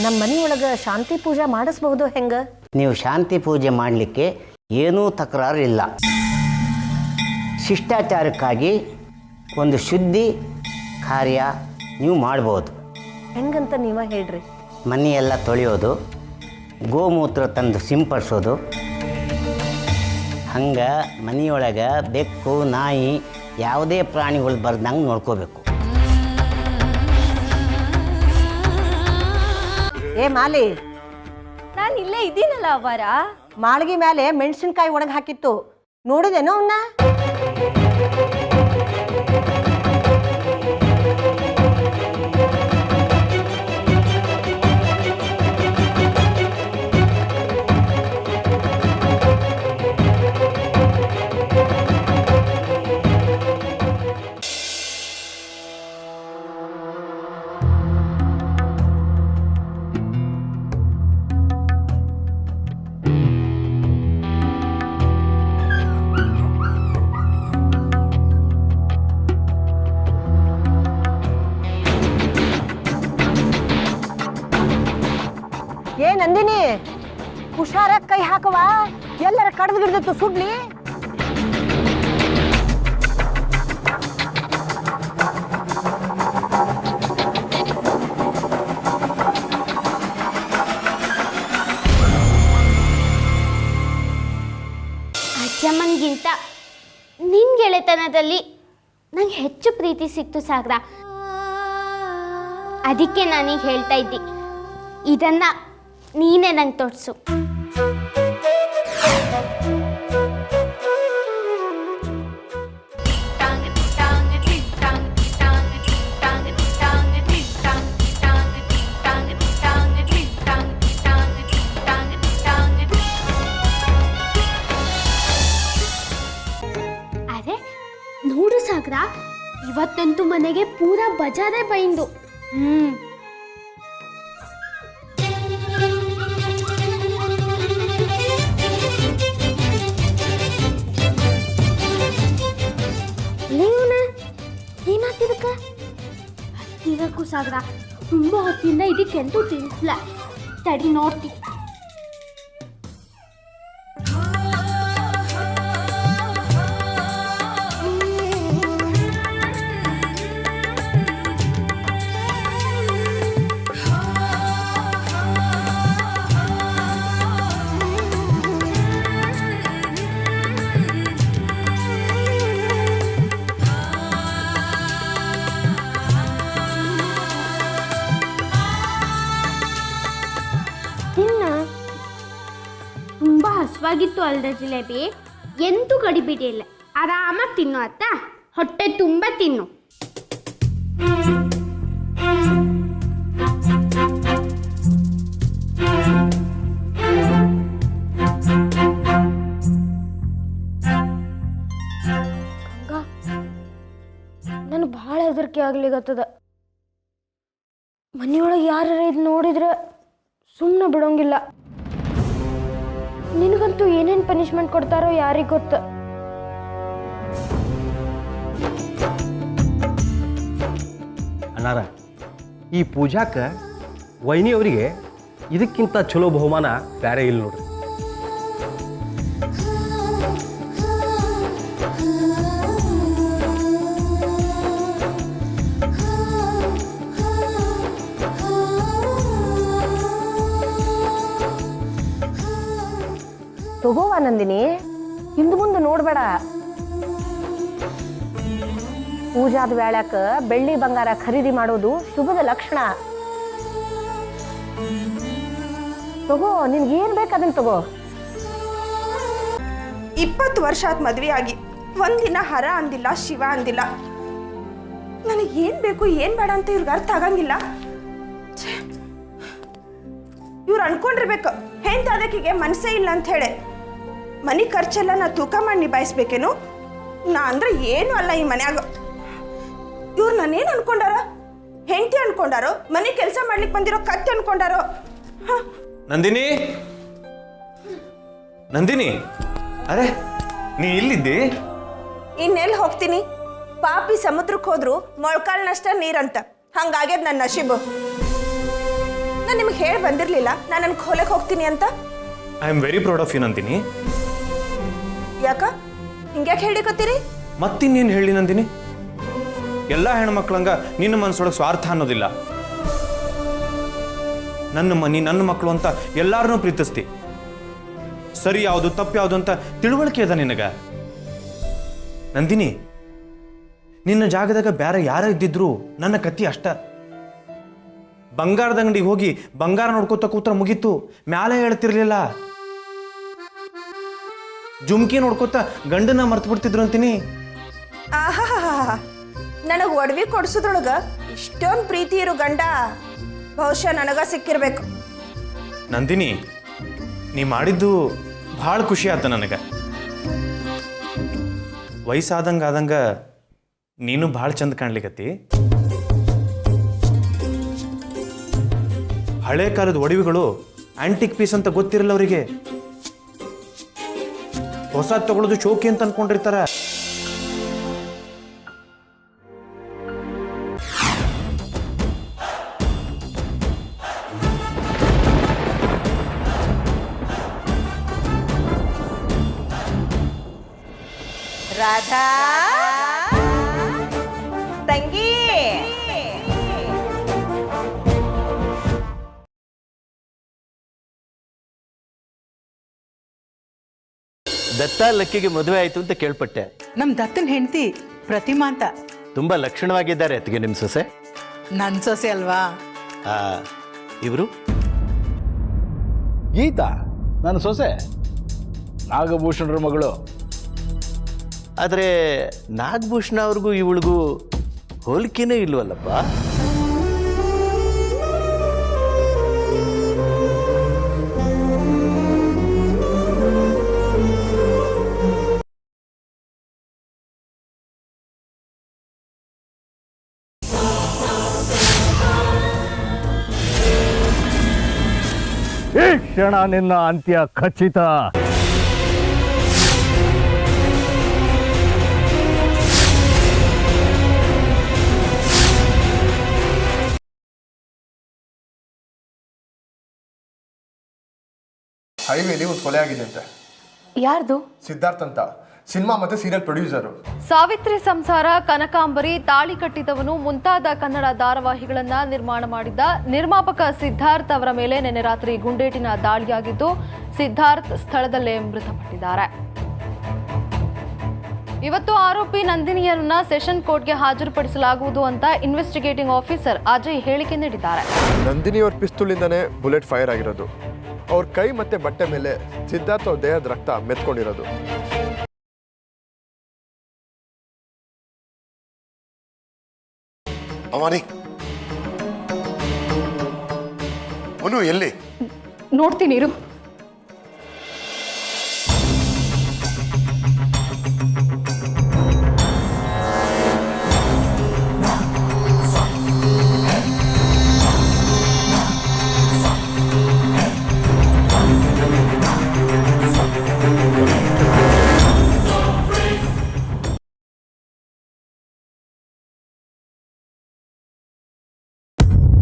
ನಮ್ಮ ಮನೆಯೊಳಗೆ ಶಾಂತಿ ಪೂಜೆ ಮಾಡಿಸ್ಬಹುದು ಹೆಂಗೆ? ನೀವು ಶಾಂತಿ ಪೂಜೆ ಮಾಡಲಿಕ್ಕೆ ಏನೂ ತಕರಾರು ಇಲ್ಲ. ಶಿಷ್ಟಾಚಾರಕ್ಕಾಗಿ ಒಂದು ಶುದ್ಧಿ ಕಾರ್ಯ ನೀವು ಮಾಡ್ಬೋದು. ಹೆಂಗಂತ ನೀವ ಹೇಳ್ರಿ. ಮನೆಯೆಲ್ಲ ತೊಳೆಯೋದು, ಗೋಮೂತ್ರ ತಂದು ಸಿಂಪಡಿಸೋದು, ಹಂಗೆ ಮನೆಯೊಳಗೆ ಬೆಕ್ಕು ನಾಯಿ ಯಾವುದೇ ಪ್ರಾಣಿಗಳು ಬರ್ದಂಗೆ ನೋಡ್ಕೋಬೇಕು. ಏ ಮಾಲಿ, ನಾನು ಇಲ್ಲೇ ಇದ್ದೀನಲ್ಲ ಅವರ. ಮಾಳಿಗೆ ಮೇಲೆ ಮೆಣಸಿನ್ಕಾಯಿ ಒಣಗಿ ಹಾಕಿತ್ತು, ನೋಡಿದೇನೋ ಅವನ್ನ? ಏ ನಂದಿನಿ, ಹುಷಾರ ಕೈ ಹಾಕವ, ಎಲ್ಲರ ಕಡ್ದು ಗಿಡ್ದತ್ತು ಸುಡ್ಲಿ. ಅಜ್ಜಮ್ಮನಿಗಿಂತ ನಿನ್ನ ಗೆಳೆತನದಲ್ಲಿ ನಂಗೆ ಹೆಚ್ಚು ಪ್ರೀತಿ ಸಿಕ್ತು ಸಾಗರ. ಅದಕ್ಕೆ ನಾನೀಗ ಹೇಳ್ತಾ ಇದ್ದಿ, ಇದನ್ನ ನೀನೇ ನಂಗೆ ತೋರಿಸು. ಅರೆ ನೋಡು ಸಾಗರ, ಇವತ್ತಂತೂ ಮನೆಗೆ ಪೂರಾ ಬಜಾರೇ ಬೈಂದು. ಹತ್ತಿರಕ್ಕೂ ಸಾಗರ, ತುಂಬ ಹೊತ್ತಿಂದ ಇದಕ್ಕೆಂತೂ ತಿನ್ನಿಸ್ಲ. ತಡಿ ನೋಡ್ತಿ. ತುಂಬ ಹಸುವಾಗಿತ್ತು ಅಲ್ದ ಜಿಲೇಬಿ, ಎಂತೂ ಗಡಿಬಿಡಿಯಿಲ್ಲ. ಆರಾಮಾಗಿ ತಿನ್ನು ಅತ್ತ, ಹೊಟ್ಟೆ ತುಂಬ ತಿನ್ನು. ನನಗೆ ಭಾಳ ಹೆದರಿಕೆ ಆಗ್ಲಿಗತ್ತದ. ಮನೆಯೊಳಗೆ ಯಾರು ಇದು ನೋಡಿದ್ರೆ ಸುಮ್ಮನೆ ಬಿಡೋಂಗಿಲ್ಲ. ನಿನಗಂತೂ ಏನೇನು ಪನಿಷ್ಮೆಂಟ್ ಕೊಡ್ತಾರೋ ಯಾರಿಗೆ ಗೊತ್ತ. ಅಣ್ಣಾರ, ಈ ಪೂಜಾಕ್ಕೆ ವೈನಿಯವರಿಗೆ ಇದಕ್ಕಿಂತ ಚಲೋ ಬಹುಮಾನ ಬೇರೆ ಇಲ್ಲ ನೋಡ್ರಿ. ತಗೋವ ನಂದಿನಿ, ಹಿಂದೆ ಮುಂದೆ ನೋಡ್ಬೇಡ. ಪೂಜಾದ ವೇಳ್ಯಾಕ ಬೆಳ್ಳಿ ಬಂಗಾರ ಖರೀದಿ ಮಾಡೋದು ಶುಭದ ಲಕ್ಷಣ. ತಗೋ, ನಿನ್ಗೇನ್ ಬೇಕು ಅದನ್ನ ತಗೋ. 20 ವರ್ಷ ಆತ್ ಮದ್ವೆ ಆಗಿ ಒಂದಿನ ಹರ ಅಂದಿಲ್ಲ, ಶಿವ ಅಂದಿಲ್ಲ. ನನಗೆ ಏನ್ ಬೇಕು ಏನ್ ಬೇಡ ಅಂತ ಇವ್ರಿಗೆ ಅರ್ಥ ಆಗಂಗಿಲ್ಲ. ಇವ್ರು ಅನ್ಕೊಂಡಿರ್ಬೇಕು ಹೆಂತ ಅದಕ್ಕಿಗೆ ಮನಸ್ಸೇ ಇಲ್ಲ ಅಂತ ಹೇಳಿ. ಮನೆ ಖರ್ಚೆಲ್ಲ ನಾ ತೂಕ ಮಾಡಿ ನಿಭಾಯಿಸ್ಬೇಕೇನು? ನಾ ಅಂದ್ರೆ ಏನು ಅಲ್ಲ ಈ ಮನ್ಯಾಗ. ಇವ್ರು ನಾನೇನು ಅನ್ಕೊಂಡಾರ? ಹೆಂಡತಿ ಅನ್ಕೊಂಡಾರೋ? ಮನೆ ಕೆಲಸ ಮಾಡ್ಲಿಕ್ಕೆ ಬಂದಿರೋ ಕತ್ತಿ ಅನ್ಕೊಂಡಾರೋ? ನಂದಿನಿ, ನಂದಿನಿ, ಅರೆ ನೀ ಇಲ್ಲಿದ್ದಿ? ಇನ್ನೆಲ್ಲಿ ಹೋಗ್ತೀನಿ? ಪಾಪಿ ಸಮುದ್ರಕ್ಕೆ ಹೋದ್ರು ಮೊಳ್ಕಾಲ್ನಷ್ಟ ನೀರಂತ ಹಂಗಾಗ್ಯದ ನನ್ನ ನಶೀಬು. ನಾನು ನಿಮ್ಗೆ ಹೇಳಿ ಬಂದಿರಲಿಲ್ಲ ನಾನು ನನ್ನ ಖೋಲೆಗೆ ಹೋಗ್ತೀನಿ ಅಂತ. I am very proud of you Nandini. ಯಾಕ ಹಿಂಗ್ಯಾಕೆ ಹೇಳಿಕತ್ತೀರಿ? ಮತ್ತಿನ್ನೇನು ಹೇಳಿ ನಂದಿನಿ? ಎಲ್ಲ ಹೆಣ್ಮಕ್ಳಂಗ ನಿನ್ನ ಮನಸ್ಸೊಳಗೆ ಸ್ವಾರ್ಥ ಅನ್ನೋದಿಲ್ಲ. ನನ್ನ ಮನೆ ನನ್ನ ಮಕ್ಕಳು ಅಂತ ಎಲ್ಲಾರನ್ನೂ ಪ್ರೀತಿಸ್ತಿ. ಸರಿ ಯಾವುದು ತಪ್ಪು ಯಾವುದು ಅಂತ ತಿಳುವಳಿಕೆ ಅದ ನಿನಗ. ನಂದಿನಿ, ನಿನ್ನ ಜಾಗದಾಗ ಬೇರೆ ಯಾರ ಇದ್ದಿದ್ರು ನನ್ನ ಕತ್ತಿ ಅಷ್ಟ. ಬಂಗಾರದ ಅಂಗಡಿಗೆ ಹೋಗಿ ಬಂಗಾರ ನೋಡ್ಕೋತ ಕೂತ್ರ ಮುಗೀತು, ಮ್ಯಾಲೆ ಹೇಳ್ತಿರ್ಲಿಲ್ಲ. ಜುಮ್ಕಿ ನೋಡ್ಕೋತ ಗಂಡನ ಮರ್ತು ಬಿಡ್ತಿದ್ರು ಅಂತೀನಿ. ಆಹಾ, ನನಗೆ ಒಡವಿ ಕೊಡ್ಸೋದ್ರೊಳಗ ಇಷ್ಟೊಂದು ಪ್ರೀತಿ ಇರೋ ಗಂಡ ಬಹುಶಃ ನನಗ ಸಿಕ್ಕಿರ್ಬೇಕು. ನಂದಿನಿ, ನೀ ಮಾಡಿದ್ದು ಭಾಳ ಖುಷಿ ಆತ ನನಗೆ. ವಯಸ್ಸಾದಂಗ ನೀನು ಭಾಳ ಚಂದ ಕಾಣ್ಲಿಕತ್ತಿ. ಹಳೆ ಕಾಲದ ಒಡವಿಗಳು ಆಂಟಿಕ್ ಪೀಸ್ ಅಂತ ಗೊತ್ತಿರಲ್ಲ ಅವರಿಗೆ. ಹೊಸ ತಗೊಳ್ಳೋದು ಶೋಕಿ ಅಂತ ಅನ್ಕೊಂಡಿರ್ತಾರ. ರಾಧಾ ತಂಗಿ, ದತ್ತ ಲಕ್ಕಿಗೆ ಮದುವೆ ಆಯ್ತು ಅಂತ ಕೇಳ್ಪಟ್ಟೆ. ನಮ್ ದತ್ತನ ಹೆಂಡತಿ ಪ್ರತಿಮಾ ಅಂತ. ತುಂಬಾ ಲಕ್ಷಣವಾಗಿದ್ದಾರೆ ಅತ್ತಿಗೆ ನಿಮ್ಮ ಸೊಸೆ. ನನ್ ಸೊಸೆ ಅಲ್ವಾ? ಇವರು ಗೀತಾ ನನ್ನ ಸೊಸೆ, ನಾಗಭೂಷಣರ ಮಗಳು. ಆದರೆ ನಾಗಭೂಷಣ ಅವ್ರಿಗೂ ಇವಳಿಗೂ ಹೋಲಿಕೆನೇ ಇಲ್ವಲ್ಲಪ್ಪ. ಈ ಕ್ಷಣ ನಿನ್ನ ಅಂತ್ಯ ಖಚಿತ. ಹೈವೇಲಿ ಒಂದು ಕೊಲೆ ಆಗಿದೆ ಅಂತೆ. ಯಾರ್ದು? ಸಿದ್ಧಾರ್ಥ್ ಅಂತ, ಸಿನಿಮಾ ಮತ್ತೆ ಸೀರಿಯಲ್ ಪ್ರೊಡ್ಯೂಸರು. ಸಾವಿತ್ರಿ ಸಂಸಾರ, ಕನಕಾಂಬರಿ, ತಾಳಿ ಕಟ್ಟಿದವನು ಮುಂತಾದ ಕನ್ನಡ ಧಾರಾವಾಹಿಗಳನ್ನ ನಿರ್ಮಾಣ ಮಾಡಿದ್ದ ನಿರ್ಮಾಪಕ ಸಿದ್ಧಾರ್ಥ್ ಅವರ ಮೇಲೆ ನಿನ್ನೆ ರಾತ್ರಿ ಗುಂಡೇಟಿನ ದಾಳಿಯಾಗಿದ್ದು ಸಿದ್ಧಾರ್ಥ್ ಸ್ಥಳದಲ್ಲೇ ಮೃತಪಟ್ಟಿದ್ದಾರೆ. ಇವತ್ತು ಆರೋಪಿ ನಂದಿನಿಯರನ್ನ ಸೆಷನ್ ಕೋರ್ಟ್ಗೆ ಹಾಜರುಪಡಿಸಲಾಗುವುದು ಅಂತ ಇನ್ವೆಸ್ಟಿಗೇಟಿಂಗ್ ಆಫೀಸರ್ ಅಜಯ್ ಹೇಳಿಕೆ ನೀಡಿದ್ದಾರೆ. ನಂದಿನಿ ಅವ್ರ ಪಿಸ್ತೂಲಿಂದಾನೇ ಬುಲೆಟ್ ಫೈರ್ ಆಗಿರೋದು. ಅವ್ರ ಕೈ ಮತ್ತೆ ಬಟ್ಟೆ ಮೇಲೆ ಸಿದ್ಧಾರ್ಥ್ ಅವ್ರ ದೇಹದ ರಕ್ತ ಮೆತ್ಕೊಂಡಿರೋದು. ಅವಾನಿ ಅವನು ಎಲ್ಲಿ? ನೋಡ್ತೀನಿ ಇರು.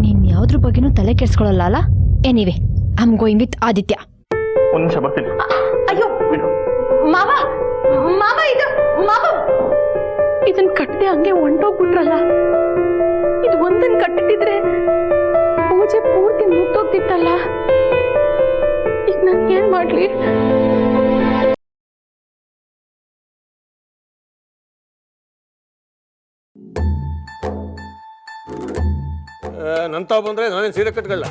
ನೀನ್ ಯಾವ್ದ್ರ ಬಗ್ಗೆನೂ ತಲೆ ಕೆಡ್ಸ್ಕೊಳ್ಳಲ್ಲ ಅಲ್ಲ? Anyway I am going with Aditya. ಒಂದು ನಿಮಿಷ ಬರ್ತೀನಿ. ಅಯ್ಯೋ ಮಾವ, ಮಾವ ಇದು ಮಾವ, ಇದನ್ ಕಟ್ಟದೆ ಹಂಗೆ ಹೊಂಟೋಗ್ಬಿಟ್ರಲ್ಲ. ಇದು ಒಂದನ್ ಕಟ್ಟಿದ್ರೆ ಪೂಜೆ ಪೂರ್ತಿ ಮುಟ್ಟೋಗ್ತಿತ್ತಲ್ಲ. ಈಗ ನಾನು ಏನ್ ಮಾಡ್ಲಿ? ನಂತಾವ್ ಬಂದ್ರೆ ನಾನೇನು ಸೀರೆ ಕಟ್ಕೊಳ್ಳ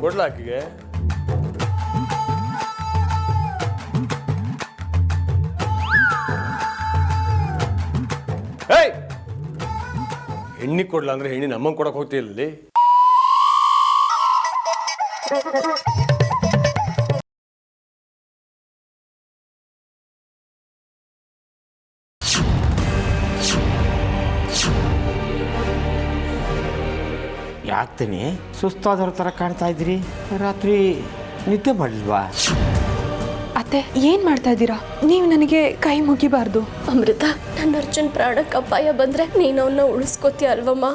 ಕೊಡ್ಲ ಆಕಿಗೆ. ಏಯ್, ಹೆಣ್ಣಿ ಕೊಡ್ಲ ಅಂದ್ರೆ ಹೆಣ್ಣಿ ನಮ್ಮಂಗೆ ಕೊಡಕ್ ಹೋಗ್ತಿಲ್ಲ. ಯಾಕ್ತೀನಿ ಸುಸ್ತಾದವ್ರ ಥರ ಕಾಣ್ತಾ ಇದ್ದೀರಿ? ರಾತ್ರಿ ನಿದ್ದೆ ಮಾಡಲಿಲ್ವಾ? ಅತ್ತೆ ಏನ್ ಮಾಡ್ತಾ ಇದ್ದೀರಾ? ನೀವು ನನಗೆ ಕೈ ಮುಗಿಬಾರ್ದು. ಅಮೃತ, ನನ್ನ ಅರ್ಜುನ್ ಪ್ರಾಣಕ್ಕೆ ಅಪಾಯ ಬಂದ್ರೆ ನೀನು ಅವನ್ನ ಉಳಿಸ್ಕೋತೀಯ ಅಲ್ವಮ್ಮ?